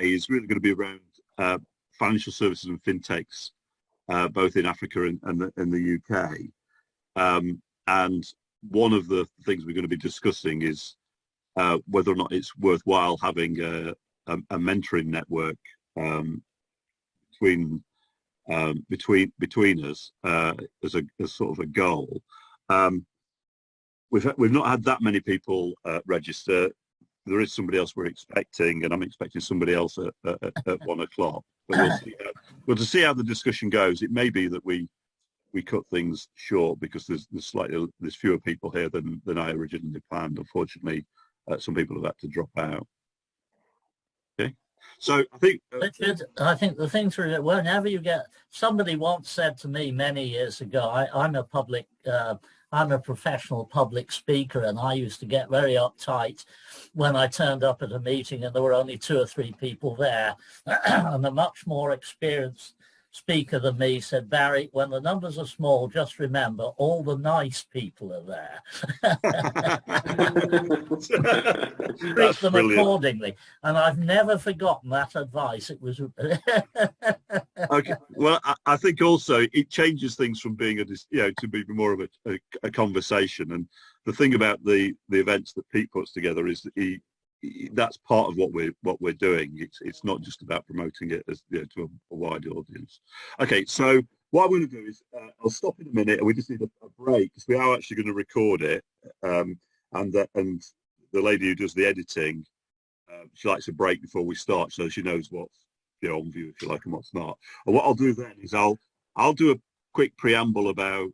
today is really going to be around financial services and fintechs, both in Africa and the UK. And one of the things we're going to be discussing is whether or not it's worthwhile having a mentoring network between us as sort of a goal. We've not had that many people register. There is somebody else we're expecting, and I'm expecting somebody else at 1 o'clock. But we'll see. Well, to see how the discussion goes, it may be that we cut things short because there's fewer people here than I originally planned. Unfortunately, some people have had to drop out. Okay, so I think Richard, I think the thing through it, whenever you get, somebody once said to me many years ago, I'm a professional public speaker, and I used to get very uptight when I turned up at a meeting and there were only 2 or 3 people there. And a much more experienced speaker than me said, Barry, when the numbers are small, just remember all the nice people are there. Treat them brilliant. Accordingly. And I've never forgotten that advice. It was okay. Well, I think also it changes things from being to be more of a conversation. And the thing about the events that Pete puts together is that that's part of what we're doing. It's not just about promoting it as to a wider audience. Okay, so what I'm going to do is I'll stop in a minute, and we just need a break because we are actually going to record it. And the lady who does the editing, she likes a break before we start, so she knows what's on view, if you like, and what's not. And what I'll do then is I'll do a quick preamble about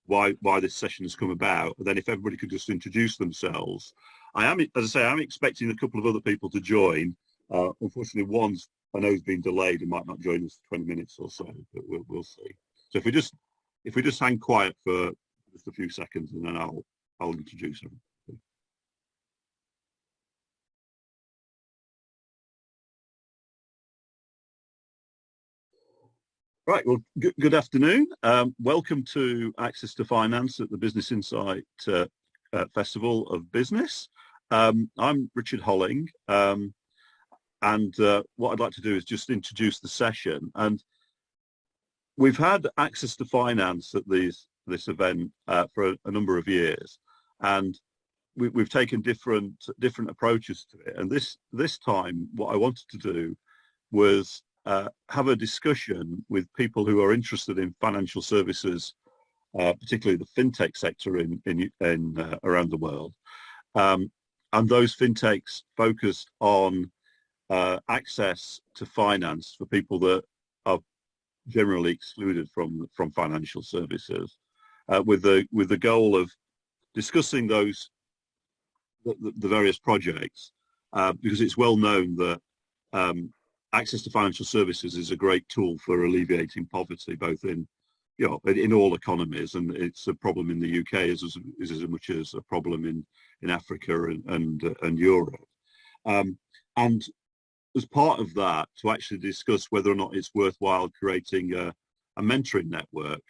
why this session has come about, and then if everybody could just introduce themselves. As I say, I'm expecting a couple of other people to join. Unfortunately, one's I know has been delayed and might not join us for 20 minutes or so, but we'll see. So if we just hang quiet for just a few seconds, and then I'll introduce them. Right, well, good afternoon. Welcome to Access to Finance at the Business Insight Festival of Business. I'm Richard Holling, and what I'd like to do is just introduce the session. And we've had Access to Finance at this event for a number of years, and we've taken different approaches to it. And this time, what I wanted to do was have a discussion with people who are interested in financial services, particularly the fintech sector in around the world, and those fintechs focused on access to finance for people that are generally excluded from financial services, with the goal of discussing the various projects, because it's well known that access to financial services is a great tool for alleviating poverty, both in all economies, and it's a problem in the UK is as much as a problem in Africa and Europe. And as part of that, to actually discuss whether or not it's worthwhile creating a mentoring network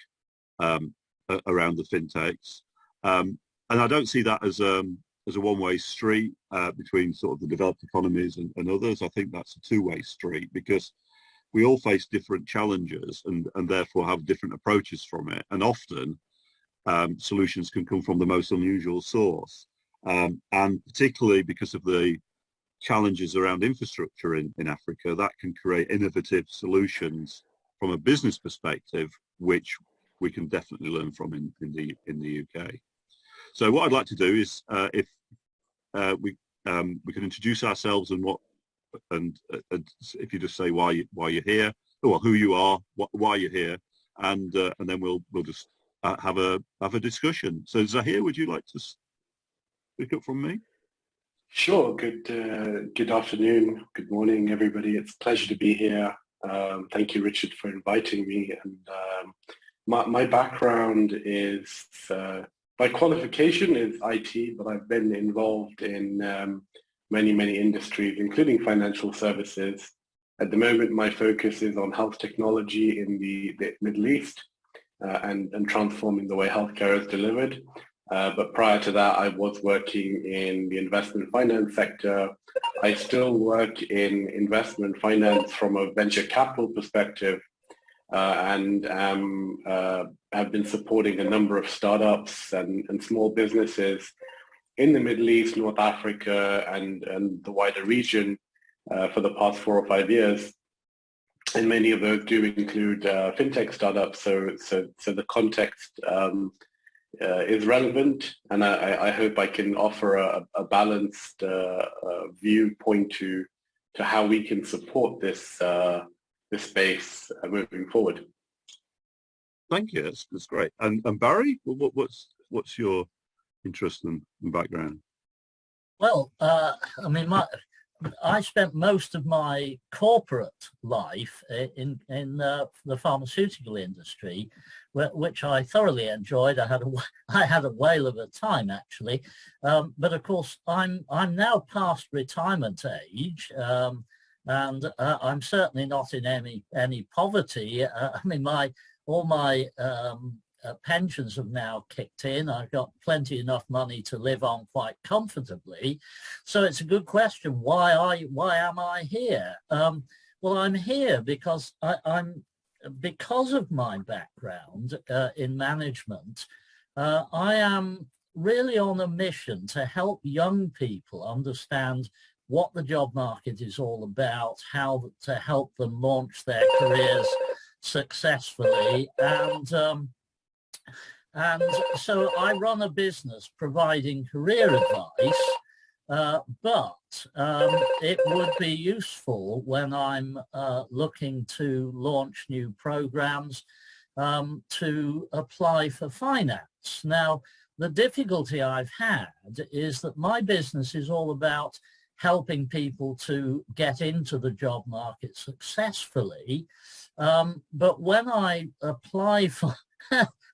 around the fintechs. And I don't see that as a one-way street between sort of the developed economies and others. I think that's a two-way street, because we all face different challenges and therefore have different approaches from it. And often solutions can come from the most unusual source. And particularly because of the challenges around infrastructure in Africa, that can create innovative solutions from a business perspective, which we can definitely learn from in the UK. So what I'd like to do is, if we can introduce ourselves and if you just say why you're here, or who you are, why you're here, and then we'll just have a discussion. So Zahir, would you like to pick up from me? Sure. Good afternoon, good morning, everybody. It's a pleasure to be here. Thank you, Richard, for inviting me. And my background is, my qualification is IT, but I've been involved in many industries, including financial services. At the moment, my focus is on health technology in the Middle East and transforming the way healthcare is delivered. But prior to that, I was working in the investment finance sector. I still work in investment finance from a venture capital perspective, and have been supporting a number of startups and small businesses in the Middle East, North Africa, and the wider region for the past 4 or 5 years. And many of those do include fintech startups. So the context is relevant, and I hope I can offer a balanced viewpoint to how we can support this space moving forward. Thank you. That's great. And Barry, what's your interest and background? Well, I mean, I spent most of my corporate life in the pharmaceutical industry, which I thoroughly enjoyed. I had a whale of a time, actually. But of course, I'm now past retirement age, and I'm certainly not in any poverty. I mean, all my pensions have now kicked in. I've got plenty enough money to live on quite comfortably. So it's a good question. Why am I here? Well, I'm here because because of my background in management, I am really on a mission to help young people understand what the job market is all about, how to help them launch their careers successfully, and so I run a business providing career advice, but it would be useful when I'm looking to launch new programs to apply for finance. Now, the difficulty I've had is that my business is all about helping people to get into the job market successfully. But when I apply for,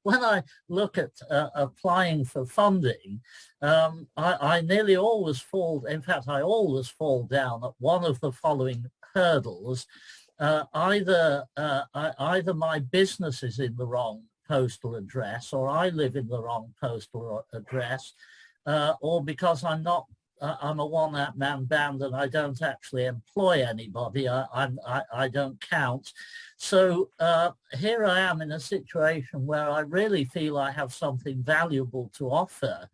when I look at applying for funding, I nearly always fall, in fact, I always fall down at one of the following hurdles. Either my business is in the wrong postal address, or I live in the wrong postal address, or because I'm a one-man band and I don't actually employ anybody. I don't count. So here I am in a situation where I really feel I have something valuable to offer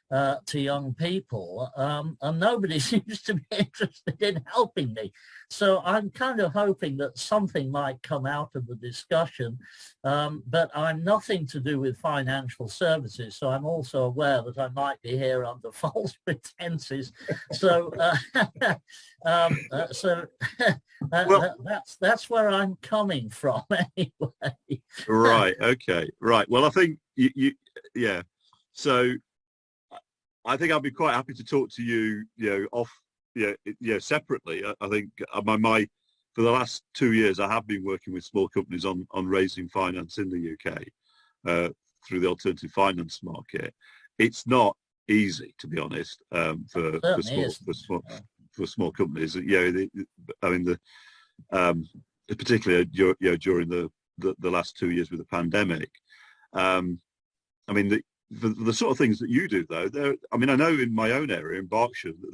to young people, and nobody seems to be interested in helping me. So I'm kind of hoping that something might come out of the discussion, but I'm nothing to do with financial services, so I'm also aware that I might be here under false pretenses. So, that's where I'm coming from anyway. Right. Okay. Right. Well, I think yeah. So I think I'd be quite happy to talk to you, separately. I think for the last 2 years, I have been working with small companies on raising finance in the UK through the alternative finance market. It's not easy, to be honest, for small companies. Particularly during the last 2 years with the pandemic. The sort of things that you do, though, I know in my own area in Berkshire that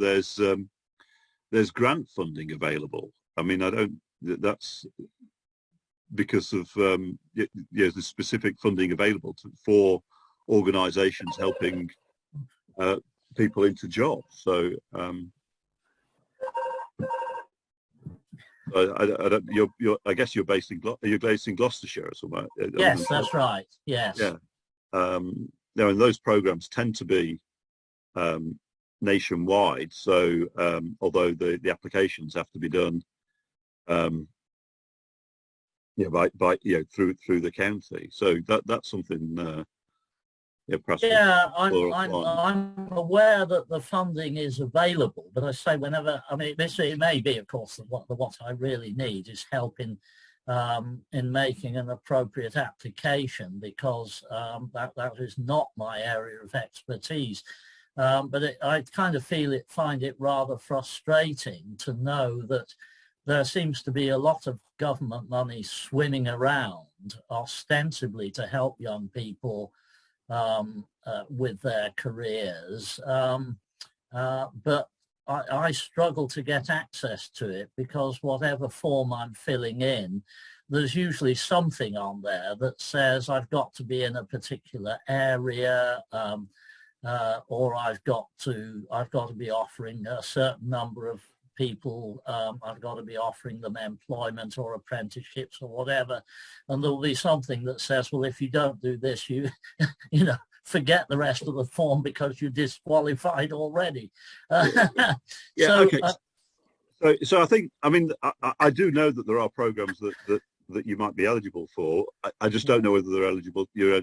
there's grant funding available. That's because of the specific funding available for organisations helping people into jobs. So I guess you're based in Gloucestershire or somewhere. Yes, that's right. Yes. Yeah. And those programs tend to be nationwide. So although the applications have to be done, through the county. So that's something. Perhaps I'm aware that the funding is available, but I say whenever. It may be, of course, that what I really need is help in making an appropriate application, because that is not my area of expertise. But I kind of find it rather frustrating to know that there seems to be a lot of government money swimming around ostensibly to help young people with their careers, but I struggle to get access to it because whatever form I'm filling in, there's usually something on there that says I've got to be in a particular area, or I've got to be offering a certain number of people, I've got to be offering them employment or apprenticeships or whatever, and there'll be something that says, well, if you don't do this, you forget the rest of the form because you're disqualified already. Yeah, okay. So I think, I mean, I do know that there are programs that you might be eligible for. I just don't know whether they're eligible. You're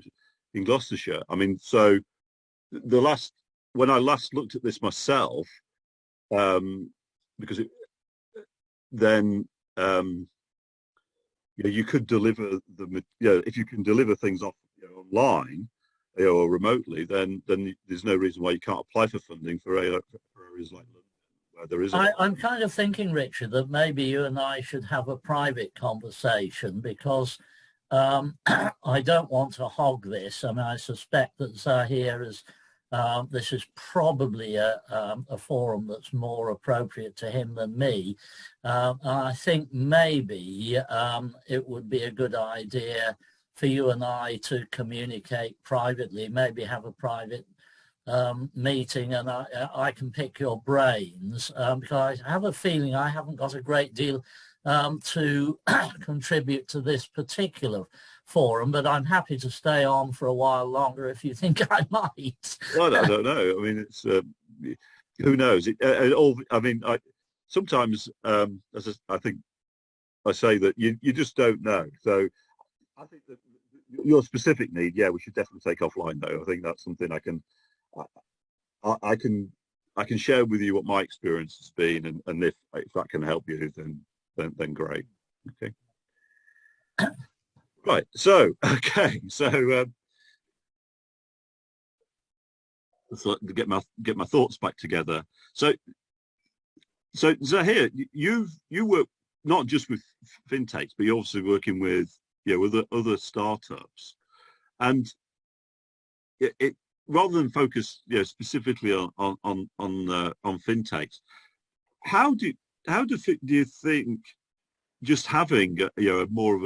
in Gloucestershire. I mean, so when I last looked at this myself, because you could deliver if you can deliver things off online or remotely, then there's no reason why you can't apply for funding for areas like London where there is. I'm kind of thinking, Richard, that maybe you and I should have a private conversation because I don't want to hog this. I mean, I suspect that Zahir is. This is probably a forum that's more appropriate to him than me. I think maybe it would be a good idea for you and I to communicate privately, maybe have a private meeting, and I can pick your brains because I have a feeling I haven't got a great deal to contribute to this particular forum, but I'm happy to stay on for a while longer if you think I might. Well, I don't know. I mean, it's who knows? Sometimes, I think I say that you just don't know. So I think that your specific need, yeah, we should definitely take offline though. I think that's something I can share with you what my experience has been, and if that can help you, then great. Okay. Right. So to get my thoughts back together. So Zahir, you work not just with fintechs, but you're also working with other startups, and it rather than focus specifically on fintechs, how do you think just having more of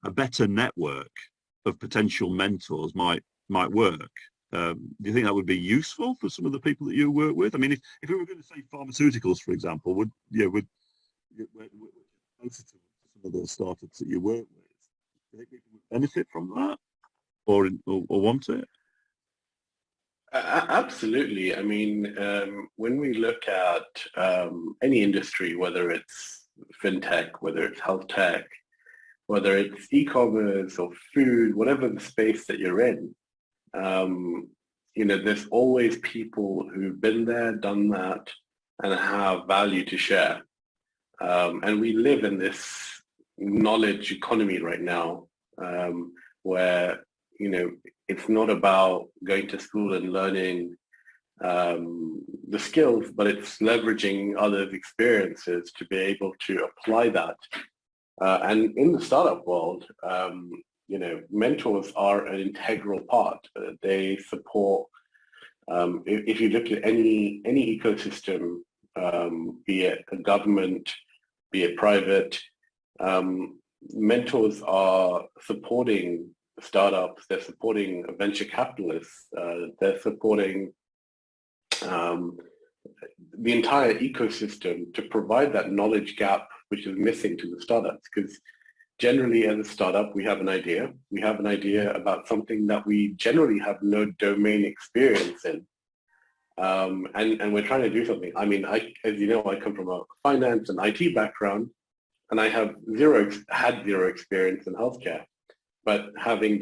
a better network of potential mentors might work? Do you think that would be useful for some of the people that you work with? I mean, if we were going to say pharmaceuticals, for example, would closer to some of those startups that you work with, do you think people would benefit from that or want it? Absolutely. I mean, when we look at any industry, whether it's fintech, whether it's health tech, whether it's e-commerce or food, whatever the space that you're in, there's always people who've been there, done that, and have value to share. And we live in this knowledge economy right now, where it's not about going to school and learning the skills, but it's leveraging others' experiences to be able to apply that. And in the startup world, mentors are an integral part. They support, if you look at any ecosystem, be it a government, be it private, mentors are supporting startups, they're supporting venture capitalists, they're supporting the entire ecosystem to provide that knowledge gap which is missing to the startups. Because generally as a startup, we have an idea about something that we generally have no domain experience in. And we're trying to do something. I mean, as you know, I come from a finance and IT background, and I had zero experience in healthcare. But having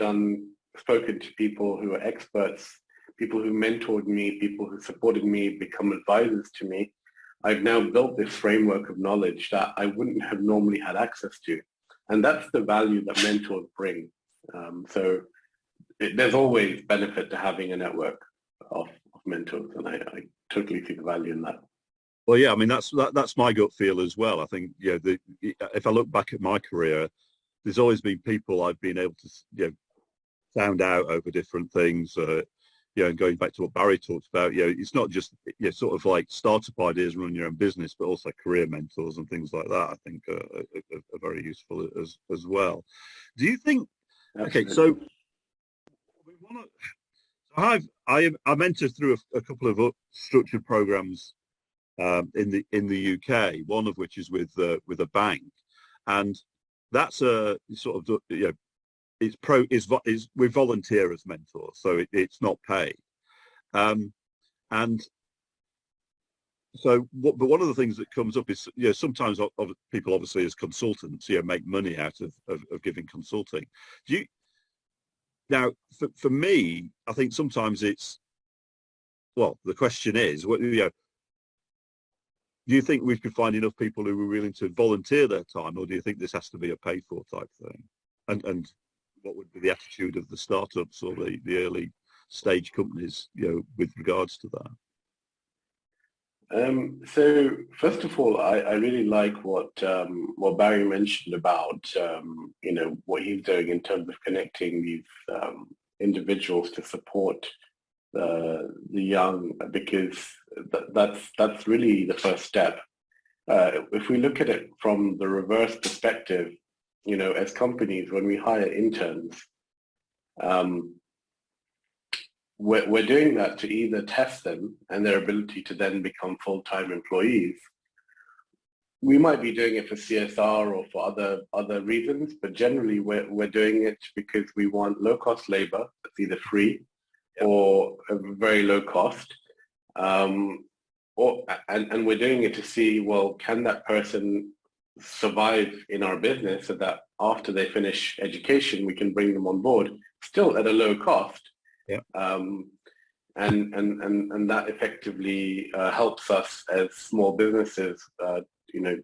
spoken to people who are experts, people who mentored me, people who supported me, become advisors to me, I've now built this framework of knowledge that I wouldn't have normally had access to. And that's the value that mentors bring. So there's always benefit to having a network of mentors, and I totally see the value in that. Well, yeah, I mean, that's my gut feel as well. I think, if I look back at my career, there's always been people I've been able to, found out over different things. And going back to what Barry talked about, it's not just sort of like startup ideas and run your own business, but also career mentors and things like that. I think are very useful as well. Do you think? Absolutely. Okay, so we want to. I mentored through a couple of structured programs in the UK. One of which is with a bank, and that's a sort of we volunteer as mentors, so it's not paid. And so, but one of the things that comes up is, sometimes people obviously as consultants, make money out of giving consulting. Now, for me, I think sometimes it's, well, the question is, do you think we could find enough people who are willing to volunteer their time, or do you think this has to be a paid for type thing? And what would be the attitude of the startups or the early stage companies, with regards to that? So first of all, I really like what Barry mentioned about what he's doing in terms of connecting these individuals to support the young, because that's really the first step. If we look at it from the reverse perspective, as companies, when we hire interns, we're doing that to either test them and their ability to then become full-time employees. We might be doing it for CSR or for other reasons, but generally we're doing it because we want low-cost labor that's either free or a very low cost, and we're doing it to see, well, can that person survive in our business so that after they finish education, we can bring them on board still at a low cost. Yeah. And that effectively helps us as small businesses,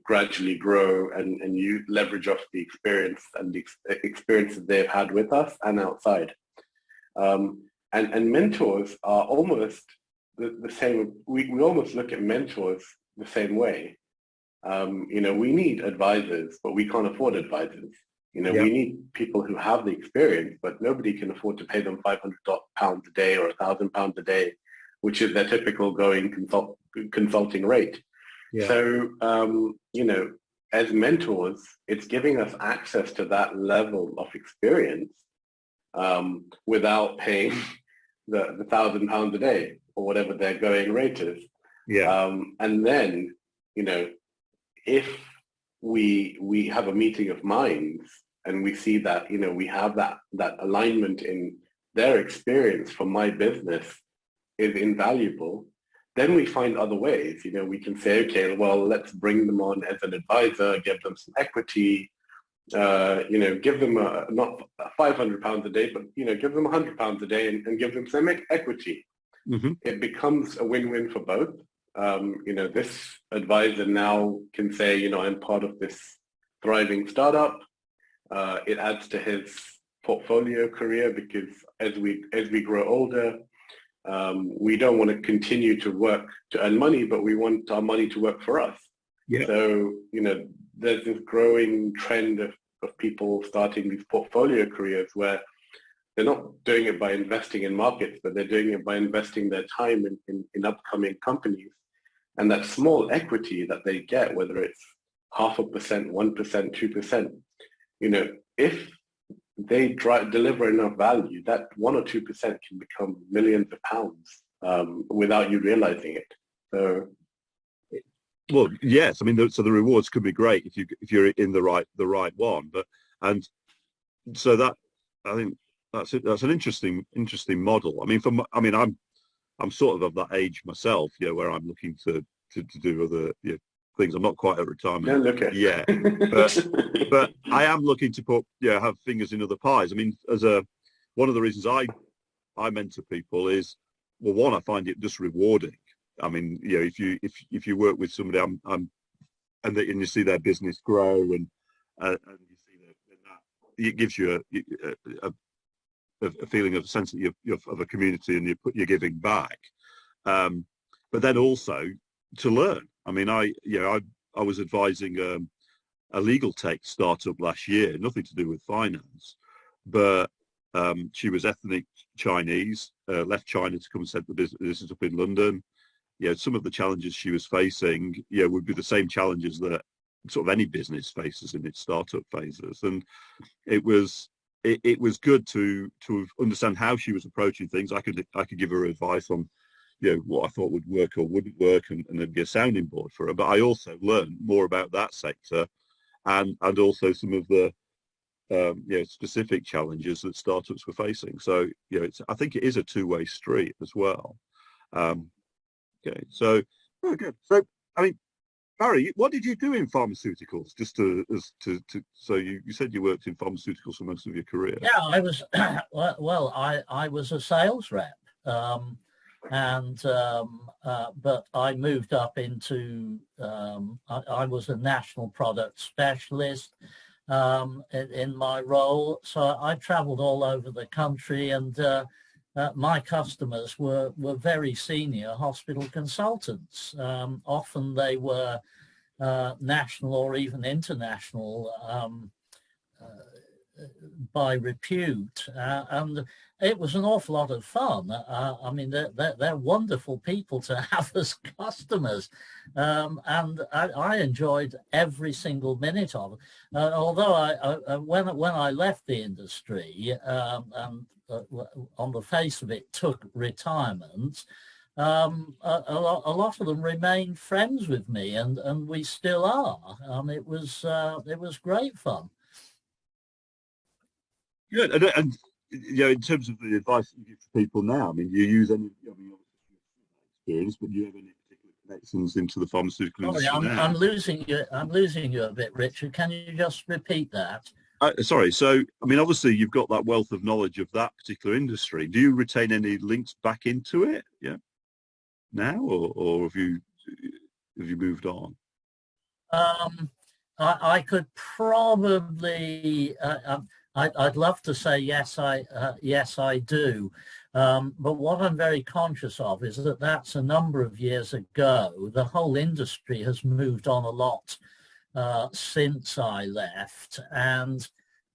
gradually grow and you leverage off the experience and the experiences they've had with us and outside. And mentors are almost the same. We almost look at mentors the same way. We need advisors, but we can't afford advisors. We need people who have the experience, but nobody can afford to pay them £500 a day or £1,000 a day, which is their typical going consulting rate. Yeah. So, as mentors, it's giving us access to that level of experience without paying the £1,000 a day or whatever their going rate is. Yeah. And then, if we have a meeting of minds and we see that, we have that alignment in their experience for my business is invaluable, then we find other ways. We can say, okay, well, let's bring them on as an advisor, give them some equity, give them not £500 a day, but, give them £100 a day and give them some equity. Mm-hmm. It becomes a win-win for both. This advisor now can say, I'm part of this thriving startup. It adds to his portfolio career because as we grow older, we don't want to continue to work to earn money, but we want our money to work for us. Yeah. So, there's this growing trend of people starting these portfolio careers where they're not doing it by investing in markets, but they're doing it by investing their time in upcoming companies. And that small equity that they get, whether it's 0.5%, 1%, 2%, if they deliver enough value, that 1 or 2% can become millions of pounds without you realizing it. So, well, yes, I mean, so the rewards could be great if you're in the right one, and so that, I think that's an interesting model. I mean, I'm sort of that age myself, where I'm looking to do other things. I'm not quite at retirement yet, but I am looking to put have fingers in other pies. I mean, one of the reasons I mentor people is, well, one, I find it just rewarding. I mean, if you work with somebody, and you see their business grow and you see that it gives you a feeling of a sense that you're of a community and you're giving back, but then also to learn. I mean, I was advising a legal tech startup last year, nothing to do with finance, but She was ethnic Chinese, left China to come and set the business up in London. Some of the challenges she was facing, would be the same challenges that sort of any business faces in its startup phases. And it was good to understand how she was approaching things. I could give her advice on, what I thought would work or wouldn't work, and it'd be a sounding board for her. But I also learned more about that sector, and also some of the specific challenges that startups were facing. So I think it is a two-way street as well. Okay, so very good. So I mean, Barry, what did you do in pharmaceuticals? So you said you worked in pharmaceuticals for most of your career. Yeah, I was I was a sales rep, but I moved up into I was a national product specialist in my role. So I traveled all over the country, and my customers were very senior hospital consultants. Often they were national or even international by repute, and it was an awful lot of fun. I mean, they're wonderful people to have as customers, and I enjoyed every single minute of it. Although when I left the industry, and on the face of it took retirement, a lot of them remained friends with me, and we still are. It was great fun. Good. And in terms of the advice you give to people now, I mean, do you use any experience, but do you have any particular connections into the pharmaceutical industry now? I'm losing you a bit, Richard. Can you just repeat that? Sorry. So, I mean, obviously, you've got that wealth of knowledge of that particular industry. Do you retain any links back into it? Yeah. Now, or have you moved on? I could probably. I'd love to say yes. I do. But what I'm very conscious of is that that's a number of years ago. The whole industry has moved on a lot since I left, and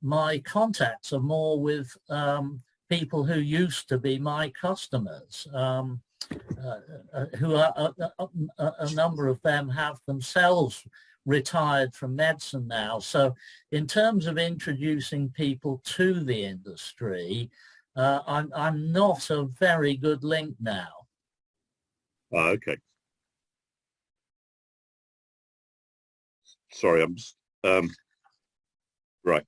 my contacts are more with people who used to be my customers, who are a number of them have themselves retired from medicine now. So in terms of introducing people to the industry, I'm not a very good link now. Okay. Sorry, I'm just, right.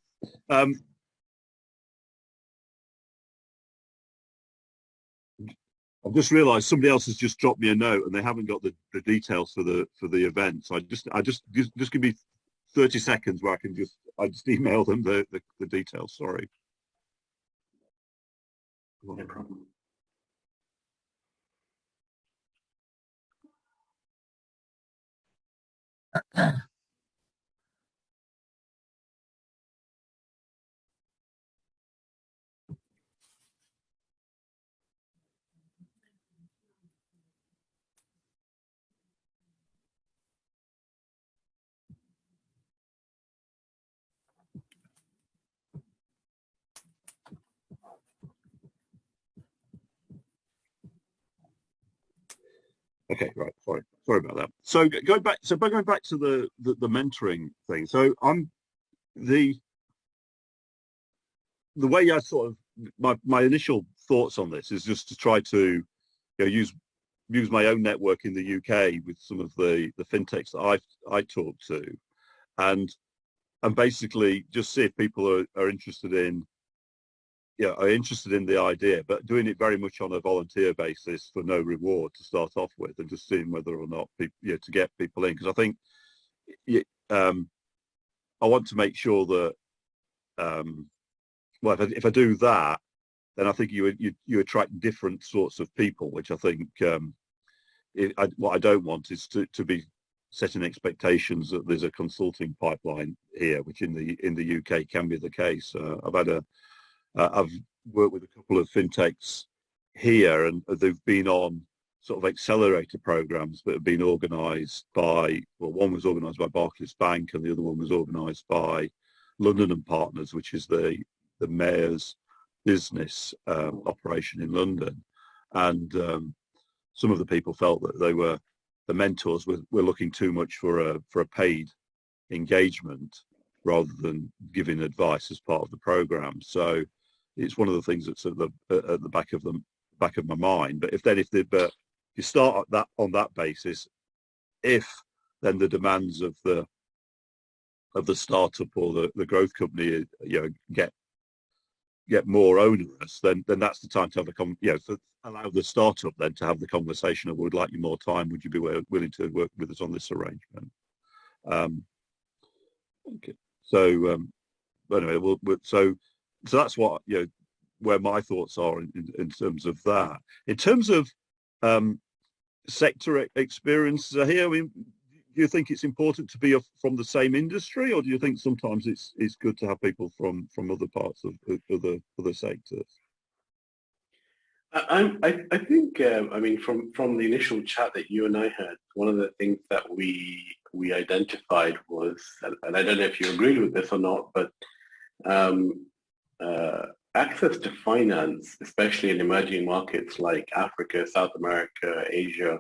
I've just realised somebody else has just dropped me a note, and they haven't got the details for the event. So I just give me 30 seconds where I just email them the details. Sorry. No problem. Okay, right. Sorry about that. So going back to the mentoring thing. So I'm the way I sort of my initial thoughts on this is just to try to use my own network in the UK with some of the fintechs that I talk to, and basically just see if people are interested in the idea, but doing it very much on a volunteer basis for no reward to start off with, and just seeing whether or not people, to get people in, because I think I want to make sure that well, if I do that, then I think you attract different sorts of people, which I think what I don't want is to be setting expectations that there's a consulting pipeline here, which in the UK can be the case. I've worked with a couple of fintechs here, and they've been on sort of accelerator programs that have been organised by, well, one was organised by Barclays Bank, and the other one was organised by London and Partners, which is the mayor's business operation in London, and some of the people felt that the mentors were looking too much for a paid engagement rather than giving advice as part of the program. So it's one of the things that's at the back of my mind. But if you start on that basis, if then the demands of the startup or the growth company, get more onerous, then that's the time to have allow the startup then to have the conversation of, we'd like you more time. Would you be willing to work with us on this arrangement? Okay. So anyway, so that's what where my thoughts are in terms of that. In terms of sector experiences here, I mean, do you think it's important to be from the same industry, or do you think sometimes it's good to have people from other parts of other sectors? I think I mean, from the initial chat that you and I had, one of the things that we identified was, and I don't know if you agreed with this or not, but access to finance, especially in emerging markets like Africa, South America, Asia,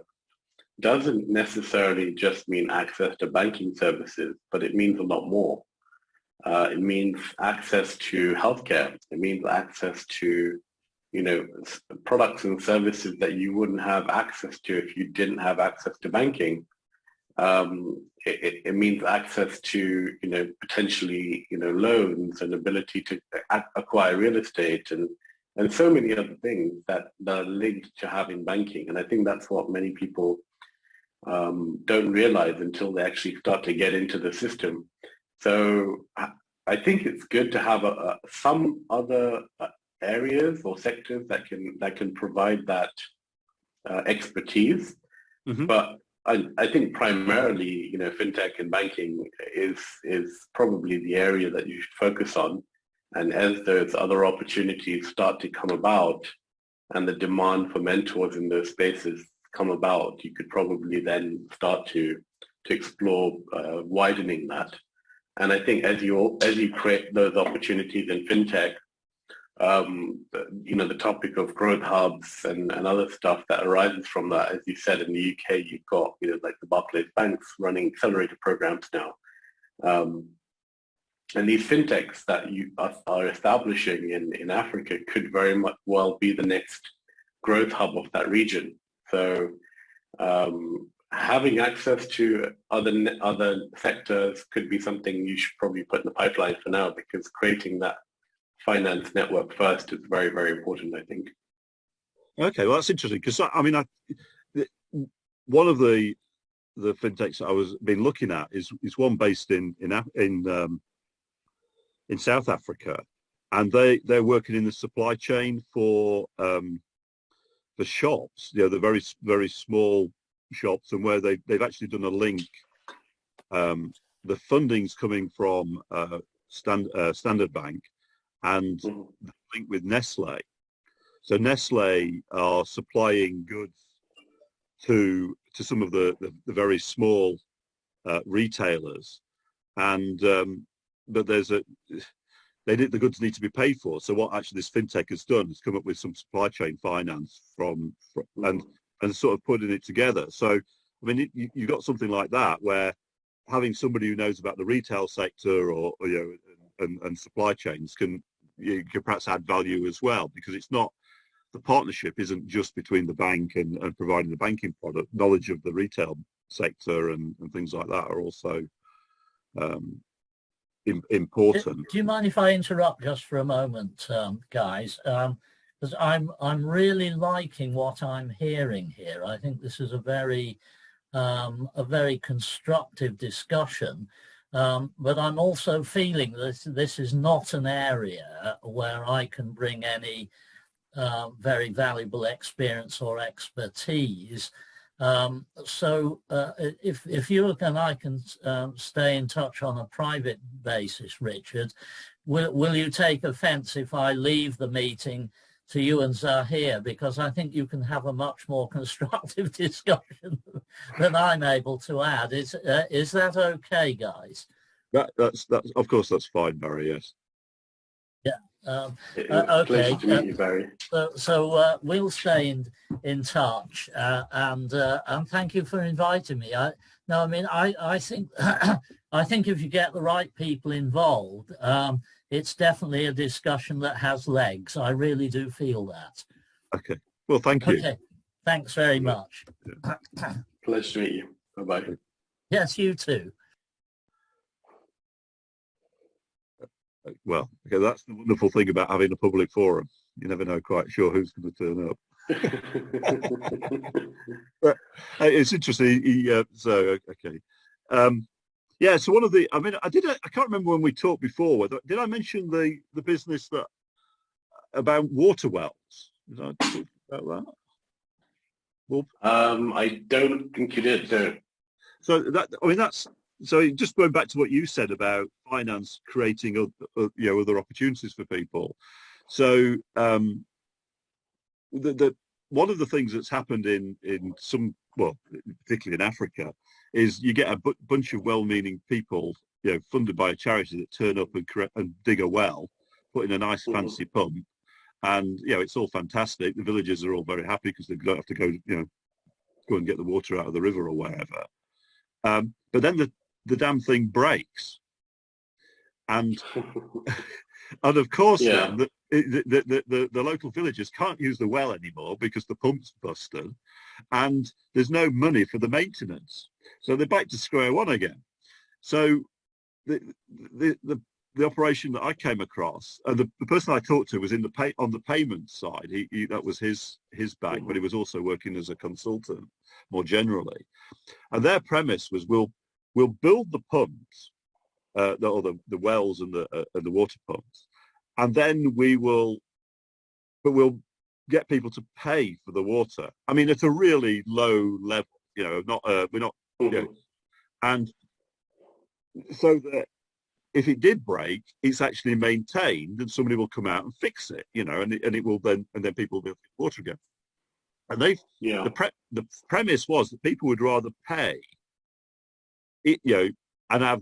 doesn't necessarily just mean access to banking services, but it means a lot more. It means access to healthcare. It means access to, products and services that you wouldn't have access to if you didn't have access to banking. It means access to, potentially, loans and ability to acquire real estate and so many other things that are linked to having banking. And I think that's what many people don't realize until they actually start to get into the system. So I think it's good to have some other areas or sectors that can provide that expertise. Mm-hmm. But I think primarily, fintech and banking is probably the area that you should focus on. And as those other opportunities start to come about and the demand for mentors in those spaces come about, you could probably then start to explore widening that. And I think as you create those opportunities in fintech, the topic of growth hubs and other stuff that arises from that, as you said, in the UK, you've got, like the Barclays banks running accelerator programs now. And these fintechs that you are establishing in Africa could very much well be the next growth hub of that region. So having access to other sectors could be something you should probably put in the pipeline for now, because creating that finance network first is very, very important, I think. Okay, well, that's interesting, because I mean, one of the fintechs I was been looking at is one based in South Africa, and they're working in the supply chain for shops, the very, very small shops, and where they've actually done a link. The funding's coming from Standard Bank, and the link with Nestle. So Nestle are supplying goods to some of the very small retailers, and but the goods need to be paid for. So what actually this fintech has done is come up with some supply chain finance and sort of putting it together. So I mean, you've got something like that, where having somebody who knows about the retail sector or and supply chains can perhaps add value as well, because it's not, the partnership isn't just between the bank and providing the banking product. Knowledge of the retail sector and things like that are also important. Do you mind if I interrupt just for a moment, guys? Because I'm really liking what I'm hearing here. I think this is a very constructive discussion. But I'm also feeling this is not an area where I can bring any very valuable experience or expertise. So if you and I can stay in touch on a private basis, Richard, will you take offence if I leave the meeting to you and Zahir, because I think you can have a much more constructive discussion than I'm able to add. Is that okay, guys? That's of course that's fine, Barry. Yes. Yeah. Pleasure Okay. to meet you, Barry. So we'll stay in touch, and thank you for inviting me. I think I think if you get the right people involved, it's definitely a discussion that has legs. I really do feel that. Okay. Well, thank you. Okay. Thanks very much. Pleasure to meet you. Bye-bye. Yes, you too. Well, okay, that's the wonderful thing about having a public forum. You never know quite sure who's going to turn up. But it's interesting. Okay. Yeah, so one of the, I can't remember when we talked before, did I mention the business about water wells? Did I talk about that? Well, I don't think you did, no. So just going back to what you said about finance creating other opportunities for people. So one of the things that's happened in some, well, particularly in Africa, is you get a bunch of well-meaning people, funded by a charity that turn up and dig a well, put in a nice fancy pump, and it's all fantastic. The villagers are all very happy because they don't have to go and get the water out of the river or wherever. But then the damn thing breaks, and of course, then the local villagers can't use the well anymore because the pump's busted, and there's no money for the maintenance. So they're back to square one again. So the operation that I came across, and the person I talked to was on the payment side. That was his bag, but he was also working as a consultant more generally. And their premise was we'll build the pumps, the wells and the water pumps, and then we'll get people to pay for the water. I mean, at a really low level, we're not, and so that if it did break, it's actually maintained, and somebody will come out and fix it, and it will then people will be able to get water again. And the premise was that people would rather pay it, and have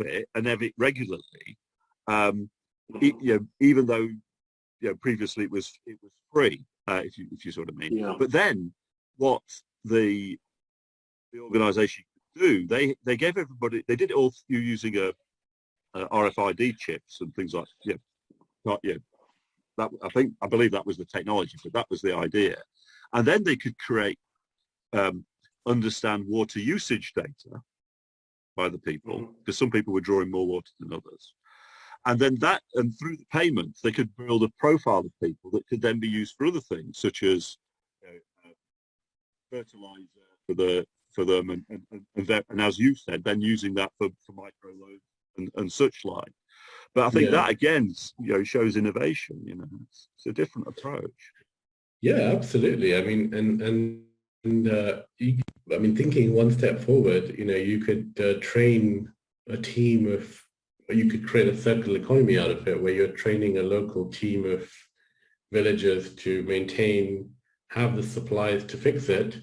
it regularly, even though previously it was free, if you sort of mean. But then what the organisation could do, they gave everybody, they did it all using a RFID chips and things like that. I believe that was the technology, but that was the idea. And then they could create understand water usage data by the people, because some people were drawing more water than others. And then through the payments, they could build a profile of people that could then be used for other things, such as fertilizer for them, and as you said, then using that for micro loans and such like. But I think that again, shows innovation. It's a different approach. Yeah, absolutely. I mean, I mean, thinking one step forward, you could train a team of, or you could create a circular economy out of it, where you're training a local team of villagers to maintain, have the supplies to fix it,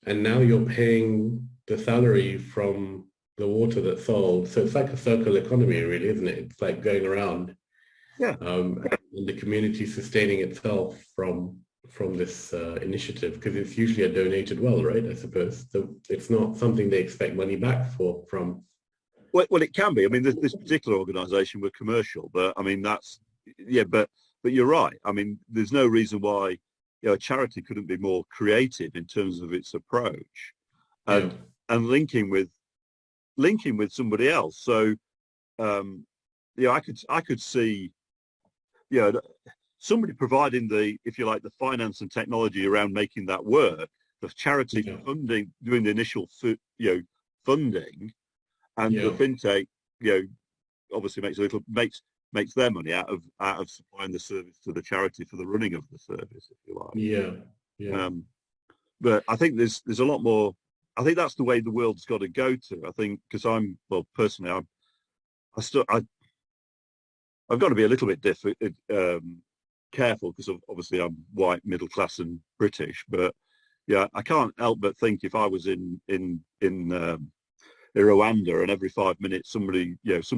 and now you're paying the salary from the water that's sold. So it's like a circular economy, really, isn't it? It's like going around. Yeah. And the community sustaining itself from this initiative, because it's usually a donated well, right? I suppose. So it's not something they expect money back from. Well, it can be. I mean, this particular organisation were commercial, but I mean but you're right. I mean, there's no reason why a charity couldn't be more creative in terms of its approach, and linking with somebody else. So, I could see, somebody providing the finance and technology around making that work, the charity funding, doing the initial funding, and the fintech obviously makes their money out of supplying the service to the charity for the running of the service, if you like. But I think there's a lot more. I think that's the way the world's got to go to. I think, because personally I've got to be a little bit careful, because obviously I'm white, middle class, and British. But I can't help but think if I was in Rwanda, and every 5 minutes somebody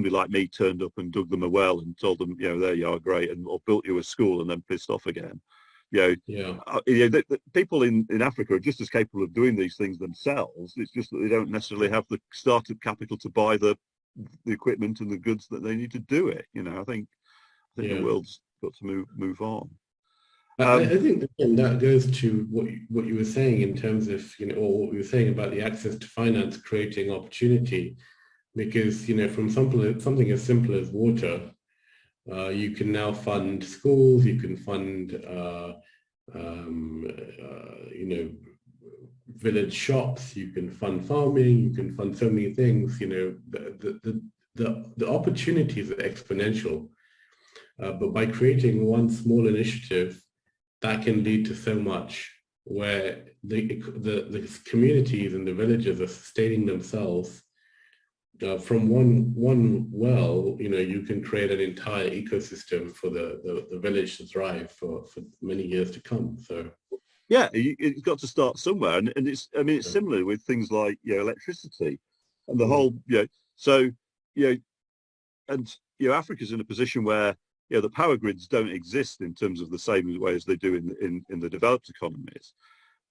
like me turned up and dug them a well and told them, there you are, great, and or built you a school, and then pissed off again. The people in Africa are just as capable of doing these things themselves. It's just that they don't necessarily have the startup capital to buy the equipment and the goods that they need to do it. I think the world's got to move on. I think again, that goes to what you were saying in terms of, or what we were saying about the access to finance creating opportunity, because, from something as simple as water, you can now fund schools, you can fund, village shops, you can fund farming, you can fund so many things. The opportunities are exponential, but by creating one small initiative, that can lead to so much, where the communities and the villages are sustaining themselves from one well. You can create an entire ecosystem for the village to thrive for many years to come. So it's got to start somewhere, and it's similar with things like electricity and the whole Africa's in a position where the power grids don't exist in terms of the same way as they do in the developed economies.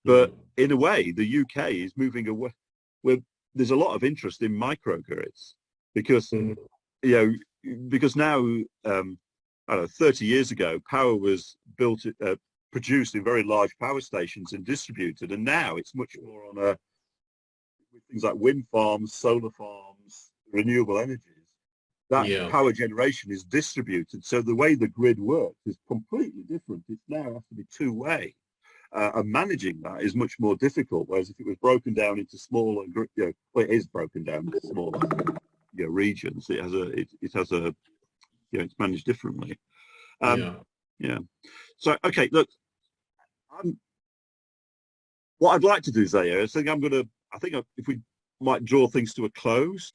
But in a way, the UK is moving away, where there's a lot of interest in microgrids, because because now, 30 years ago, power was produced in very large power stations and distributed, and now it's much more on with things like wind farms, solar farms, renewable energies. That power generation is distributed, so the way the grid works is completely different. It now has to be two-way, and managing that is much more difficult. Whereas if it was broken down into smaller, it is broken down into smaller, regions. It has it's managed differently. So okay, look, what I'd like to do, Zaya, is if we might draw things to a close.